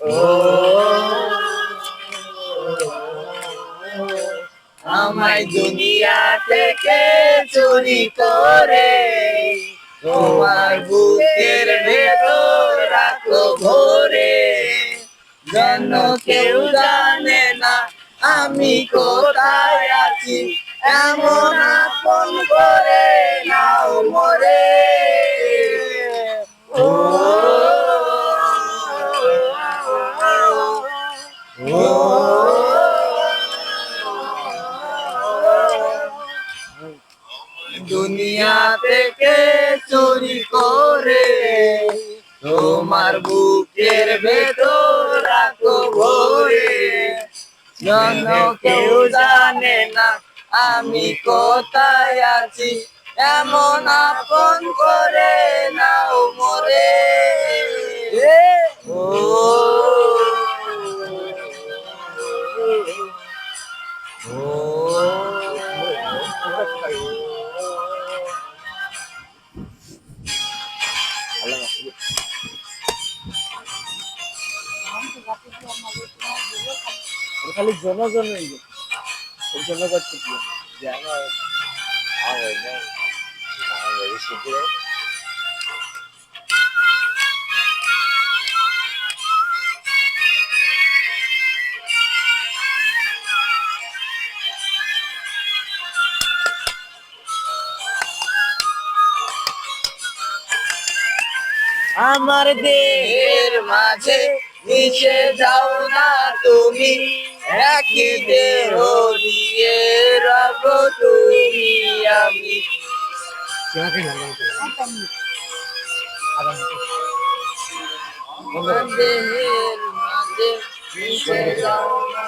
ও আমায় দুনিয়া থেকে চুরি করে তোমার বুকের ভেতর রাখো ভরে, যেন কেউ জানে না আমি কোথায় আছি, এমন আপন করে নাও মরে। ও দুনিয়া থেকে চুরি করে তোমার বুকের ভেতর রাখো ভরে, যেন কেউ জানে না আমি কোথায় আছি, এমন আপন করে নাও মরে। ও খালি জন জন্য করতে আমার দেহের মাঝে মিশে যাও না তুমি, একই দেহ দিয়ে রব তুমি আমি। আমার দেহের মাঝে মিশে যাও না।